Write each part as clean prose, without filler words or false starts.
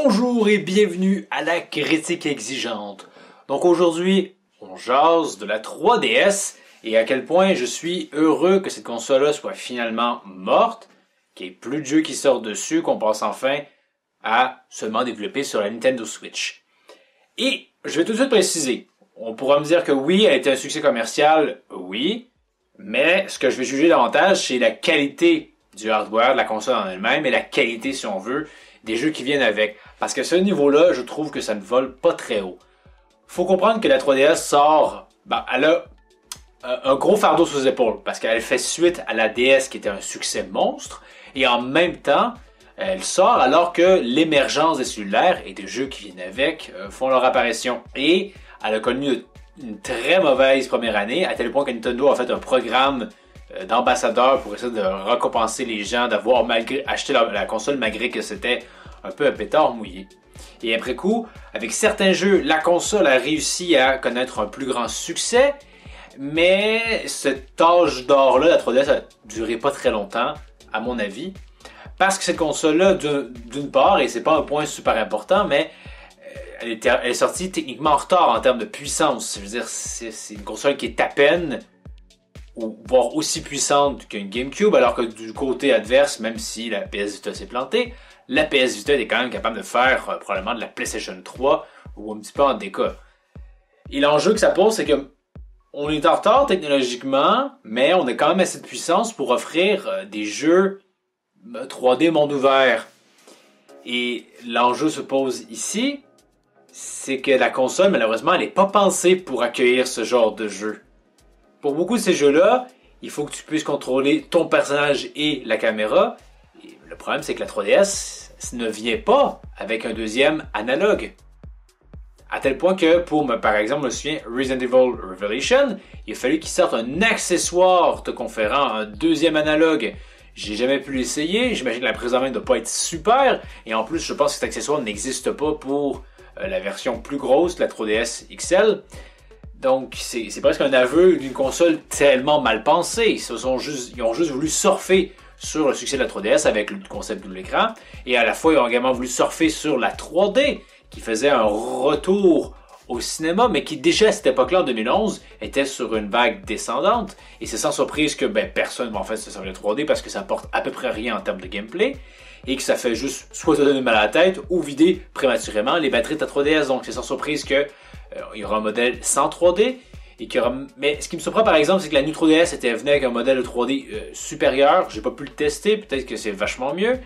Bonjour et bienvenue à la critique exigeante. Donc aujourd'hui, on jase de la 3DS et à quel point je suis heureux que cette console-là soit finalement morte, qu'il n'y ait plus de jeux qui sortent dessus, qu'on passe enfin à seulement développer sur la Nintendo Switch. Et je vais tout de suite préciser, on pourra me dire que oui, elle a été un succès commercial, oui, mais ce que je vais juger davantage, c'est la qualité du hardware de la console en elle-même et la qualité, si on veut, des jeux qui viennent avec. Parce qu'à ce niveau-là, je trouve que ça ne vole pas très haut. Faut comprendre que la 3DS sort, elle a un gros fardeau sur les épaules, parce qu'elle fait suite à la DS qui était un succès monstre, et en même temps, elle sort alors que l'émergence des cellulaires et des jeux qui viennent avec font leur apparition. Et elle a connu une très mauvaise première année, à tel point que Nintendo a fait un programme d'ambassadeurs pour essayer de récompenser les gens d'avoir acheté la console malgré que c'était un peu un pétard mouillé. Et après coup, avec certains jeux, la console a réussi à connaître un plus grand succès, mais cette âge d'or-là, la 3DS, a duré pas très longtemps, à mon avis, parce que cette console-là, d'une part, et c'est pas un point super important, mais elle est sortie techniquement en retard en termes de puissance. Je veux dire, c'est une console qui est à peine voire aussi puissante qu'une GameCube, alors que du côté adverse, même si la PS Vita s'est plantée, la PS Vita est quand même capable de faire probablement de la PlayStation 3 ou un petit peu en déca. Et l'enjeu que ça pose, c'est que on est en retard technologiquement, mais on a quand même assez de puissance pour offrir des jeux 3D monde ouvert. Et l'enjeu se pose ici, c'est que la console, malheureusement, elle n'est pas pensée pour accueillir ce genre de jeu. Pour beaucoup de ces jeux-là, il faut que tu puisses contrôler ton personnage et la caméra. Et le problème, c'est que la 3DS ne vient pas avec un deuxième analogue. À tel point que, par exemple, je me souviens, Resident Evil Revelation, il a fallu qu'il sorte un accessoire te conférant un deuxième analogue. J'ai jamais pu l'essayer, j'imagine que la prise en main ne doit pas être super, et en plus, je pense que cet accessoire n'existe pas pour la version plus grosse, la 3DS XL. Donc, c'est presque un aveu d'une console tellement mal pensée. Ils ont juste voulu surfer sur le succès de la 3DS avec le concept double écran. Et à la fois, ils ont également voulu surfer sur la 3D, qui faisait un retour au cinéma, mais qui déjà à cette époque-là, en 2011, était sur une vague descendante. Et c'est sans surprise que personne va en fait se servir de 3D parce que ça apporte à peu près rien en termes de gameplay. Et que ça fait juste soit te donner mal à la tête ou vider prématurément les batteries de ta 3DS. Donc c'est sans surprise que il y aura un modèle sans 3D. Mais ce qui me surprend par exemple, c'est que la New 3DS venait avec un modèle de 3D supérieur. J'ai pas pu le tester, peut-être que c'est vachement mieux.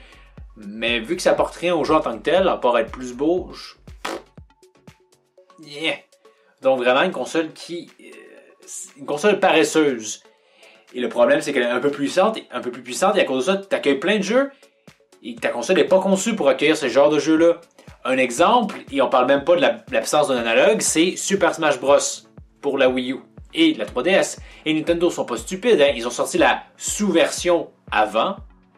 Mais vu que ça apporte rien au jeu en tant que tel, à part être plus beau, yeah. Donc vraiment une console une console paresseuse. Et le problème, c'est qu'elle est un peu plus puissante, et à cause de ça, tu accueilles plein de jeux, et ta console n'est pas conçue pour accueillir ce genre de jeu-là. Un exemple, et on parle même pas de l'absence d'un analogue, c'est Super Smash Bros. Pour la Wii U et la 3DS. Et Nintendo sont pas stupides, hein? Ils ont sorti la sous-version avant,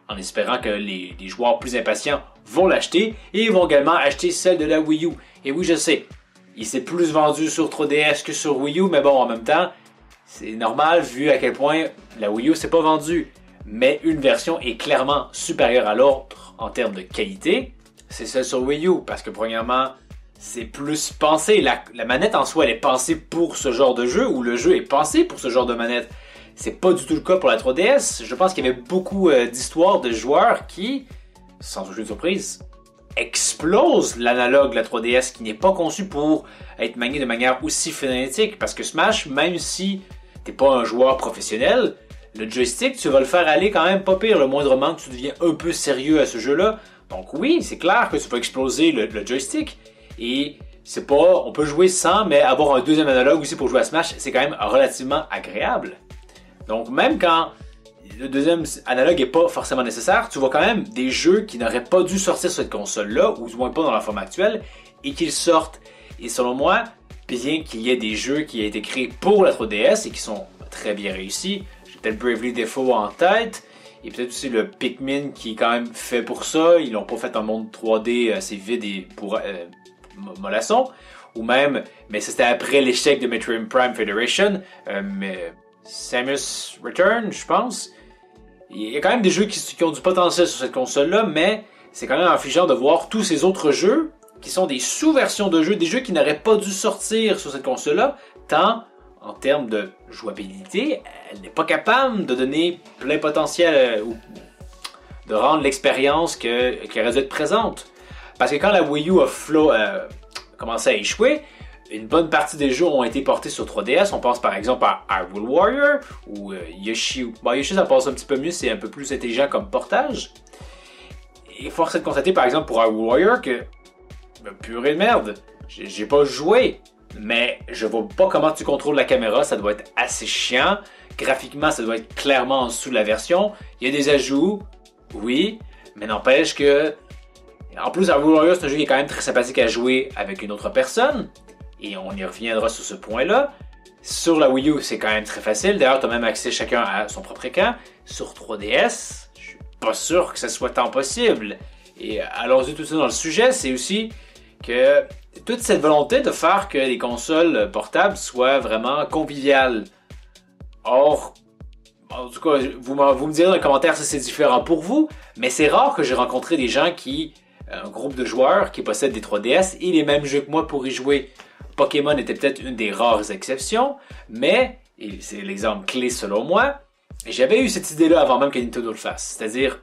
en espérant que les joueurs plus impatients vont l'acheter, et ils vont également acheter celle de la Wii U. Et oui, je sais, il s'est plus vendu sur 3DS que sur Wii U, mais bon, en même temps, c'est normal vu à quel point la Wii U s'est pas vendue. Mais une version est clairement supérieure à l'autre en termes de qualité, c'est celle sur Wii U, parce que premièrement, c'est plus pensé. La manette en soi, elle est pensée pour ce genre de jeu, ou le jeu est pensé pour ce genre de manette. C'est pas du tout le cas pour la 3DS. Je pense qu'il y avait beaucoup d'histoires de joueurs qui, sans aucune surprise, explosent l'analogue de la 3DS, qui n'est pas conçu pour être manié de manière aussi frénétique. Parce que Smash, même si t'es pas un joueur professionnel, le joystick, tu vas le faire aller quand même pas pire, le moindrement que tu deviens un peu sérieux à ce jeu-là. Donc oui, c'est clair que tu vas exploser le joystick. Et c'est pas, on peut jouer sans, mais avoir un deuxième analogue aussi pour jouer à Smash, c'est quand même relativement agréable. Donc même quand le deuxième analogue est pas forcément nécessaire, tu vois quand même des jeux qui n'auraient pas dû sortir sur cette console-là, ou du moins pas dans la forme actuelle, et qu'ils sortent. Et selon moi, bien qu'il y ait des jeux qui aient été créés pour la 3DS et qui sont très bien réussis, j'ai peut-être Bravely Default en tête, et peut-être aussi le Pikmin qui est quand même fait pour ça, ils n'ont pas fait un monde 3D assez vide et pour mollasson, ou même, mais c'était après l'échec de Metroid Prime Federation, mais Samus Return, je pense. Il y a quand même des jeux qui ont du potentiel sur cette console-là, mais c'est quand même affligeant de voir tous ces autres jeux qui sont des sous-versions de jeux, des jeux qui n'auraient pas dû sortir sur cette console-là, tant en termes de jouabilité, elle n'est pas capable de donner plein potentiel ou de rendre l'expérience qui aurait dû être présente. Parce que quand la Wii U a commencé à échouer, une bonne partie des jeux ont été portés sur 3DS. On pense par exemple à Hyrule Warrior ou Yoshi. Bon, Yoshi ça passe un petit peu mieux, c'est un peu plus intelligent comme portage. Et force est de constater par exemple pour Hyrule Warrior que purée de merde, j'ai pas joué, mais je vois pas comment tu contrôles la caméra, ça doit être assez chiant. Graphiquement, ça doit être clairement en dessous de la version. Il y a des ajouts, oui, mais n'empêche que... En plus, Hyrule Warrior, c'est un jeu qui est quand même très sympathique à jouer avec une autre personne, et on y reviendra sur ce point-là. Sur la Wii U, c'est quand même très facile. D'ailleurs, tu as même accès chacun à son propre écran. Sur 3DS, je suis pas sûr que ça soit tant possible. Et allons-y tout de suite dans le sujet, c'est aussi que toute cette volonté de faire que les consoles portables soient vraiment conviviales. Or, en tout cas, vous me direz dans les commentaires si c'est différent pour vous, mais c'est rare que j'ai rencontré des gens un groupe de joueurs qui possèdent des 3DS et les mêmes jeux que moi pour y jouer. Pokémon était peut-être une des rares exceptions, mais, et c'est l'exemple clé selon moi, j'avais eu cette idée-là avant même que Nintendo le fasse. C'est-à-dire,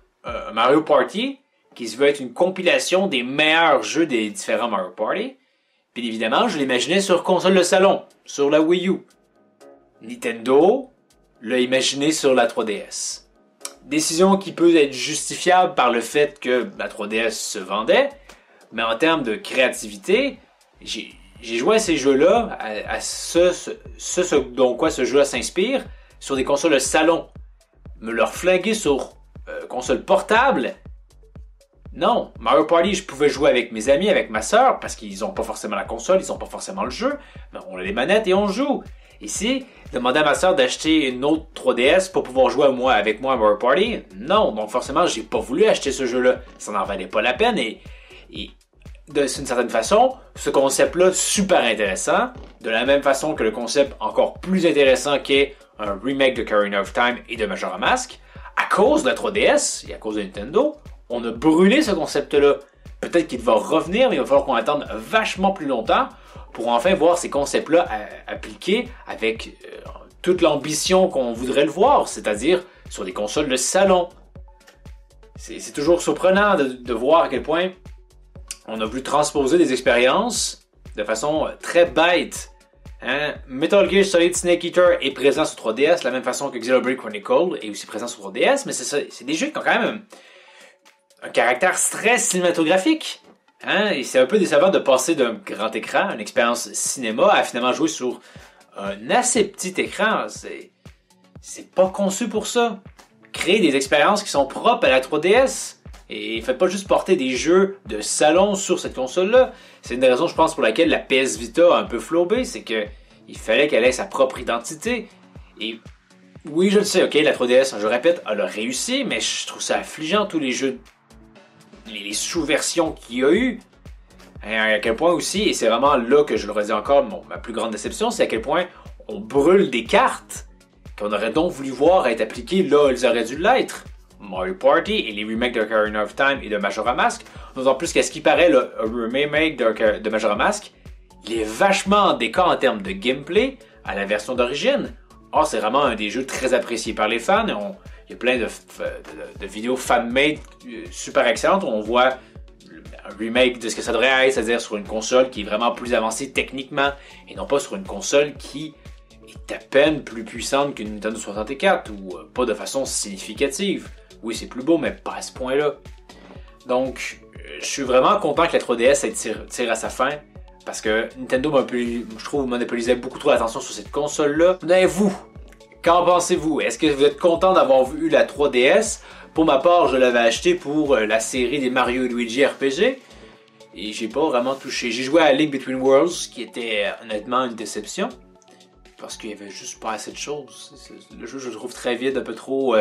Mario Party, qui se veut être une compilation des meilleurs jeux des différents Mario Party. Puis évidemment, je l'imaginais sur console de salon, sur la Wii U. Nintendo l'a imaginé sur la 3DS. Décision qui peut être justifiable par le fait que la 3DS se vendait, mais en termes de créativité, j'ai joué à ces jeux-là, à ce dont quoi ce jeu-là s'inspire, sur des consoles de salon. Me leur flinguer sur console portable, non. Mario Party, je pouvais jouer avec mes amis, avec ma soeur, parce qu'ils n'ont pas forcément la console, ils n'ont pas forcément le jeu, mais on a les manettes et on joue. Ici, demander à ma soeur d'acheter une autre 3DS pour pouvoir jouer avec moi à Mario Party, non. Donc forcément, j'ai pas voulu acheter ce jeu-là. Ça n'en valait pas la peine et d'une certaine façon, ce concept-là, super intéressant, de la même façon que le concept encore plus intéressant qu'est un remake de Ocarina of Time et de Majora Mask, à cause de la 3DS et à cause de Nintendo, on a brûlé ce concept-là. Peut-être qu'il va revenir, mais il va falloir qu'on attende vachement plus longtemps pour enfin voir ces concepts-là appliqués avec toute l'ambition qu'on voudrait le voir, c'est-à-dire sur des consoles de salon. C'est toujours surprenant de voir à quel point on a voulu transposer des expériences de façon très bête. Hein? Metal Gear Solid Snake Eater est présent sur 3DS, de la même façon que Xenoblade Chronicle est aussi présent sur 3DS, mais c'est des jeux qui ont quand même un caractère très cinématographique. Hein? Et c'est un peu décevant de passer d'un grand écran, une expérience cinéma, à finalement jouer sur un assez petit écran. C'est pas conçu pour ça. Créez des expériences qui sont propres à la 3DS. Et faites pas juste porter des jeux de salon sur cette console-là. C'est une des raisons, je pense, pour laquelle la PS Vita a un peu flobé, c'est que il fallait qu'elle ait sa propre identité. Et oui, je le sais, ok, la 3DS, je le répète, elle a réussi, mais je trouve ça affligeant, tous les jeux, les sous-versions qu'il y a eu. Et à quel point aussi, et c'est vraiment là que je le redis encore, ma plus grande déception, c'est à quel point on brûle des cartes qu'on aurait donc voulu voir être appliquées là où elles auraient dû l'être. Mario Party et les remakes de Ocarina of Time et de Majora Mask, d'autant plus qu'à ce qui paraît, le remake de Majora Mask, il est vachement en décor en termes de gameplay à la version d'origine. Or, c'est vraiment un des jeux très appréciés par les fans. Il y a plein de vidéos fan-made super excellentes où on voit un remake de ce que ça devrait être, c'est-à-dire sur une console qui est vraiment plus avancée techniquement et non pas sur une console qui est à peine plus puissante qu'une Nintendo 64 ou pas de façon significative. Oui, c'est plus beau, mais pas à ce point-là. Donc, je suis vraiment content que la 3DS tire à sa fin, parce que Nintendo, je trouve, monopolisait beaucoup trop l'attention sur cette console-là. Mais vous, qu'en pensez-vous? Est-ce que vous êtes content d'avoir eu la 3DS? Pour ma part, je l'avais acheté pour la série des Mario et Luigi RPG, et j'ai pas vraiment touché. J'ai joué à Link Between Worlds, qui était honnêtement une déception, parce qu'il y avait juste pas assez de choses. Le jeu, je le trouve très vide, un peu trop...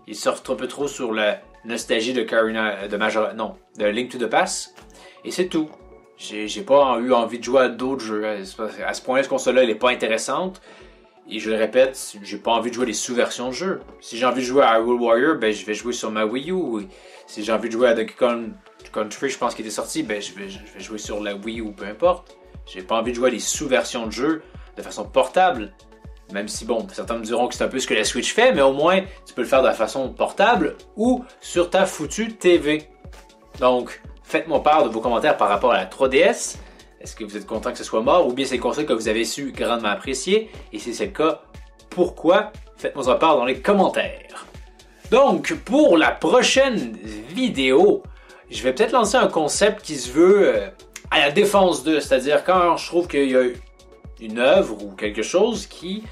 il sort un peu trop sur la nostalgie de de Link to the Past. Et c'est tout. J'ai pas eu envie de jouer à d'autres jeux. À ce point-là, cette console-là, elle est pas intéressante. Et je le répète, j'ai pas envie de jouer les sous-versions de jeu. Si j'ai envie de jouer à Hyrule Warrior, ben je vais jouer sur ma Wii U. Si j'ai envie de jouer à Donkey Kong Country, je pense qu'il était sorti, ben je vais jouer sur la Wii ou peu importe. J'ai pas envie de jouer à des sous-versions de jeu de façon portable. Même si, bon, certains me diront que c'est un peu ce que la Switch fait, mais au moins, tu peux le faire de la façon portable ou sur ta foutue TV. Donc, faites-moi part de vos commentaires par rapport à la 3DS. Est-ce que vous êtes content que ce soit mort ou bien c'est le conseil que vous avez su grandement apprécier? Et si c'est le cas, pourquoi? Faites-moi part dans les commentaires. Donc, pour la prochaine vidéo, je vais peut-être lancer un concept qui se veut à la défense de, c'est-à-dire quand je trouve qu'il y a une œuvre ou quelque chose qui,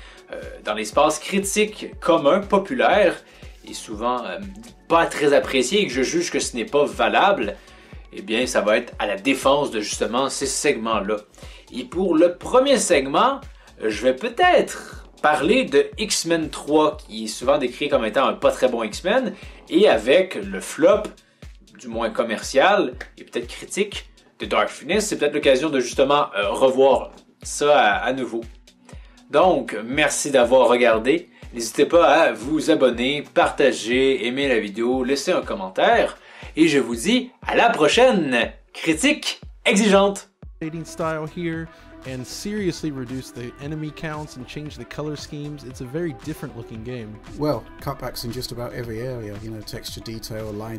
dans l'espace critique commun, populaire, est souvent pas très apprécié et que je juge que ce n'est pas valable, eh bien, ça va être à la défense de justement ces segments-là. Et pour le premier segment, je vais peut-être parler de X-Men 3, qui est souvent décrit comme étant un pas très bon X-Men, et avec le flop, du moins commercial, et peut-être critique, de Dark Phoenix, c'est peut-être l'occasion de justement revoir ça à nouveau. Donc, merci d'avoir regardé. N'hésitez pas à vous abonner, partager, aimer la vidéo, laisser un commentaire. Et je vous dis à la prochaine critique exigeante. Style here and seriously reduce the enemy counts and change the color schemes. It's a very different looking game. Well, cutbacks in just about every area, you know, texture, detail, line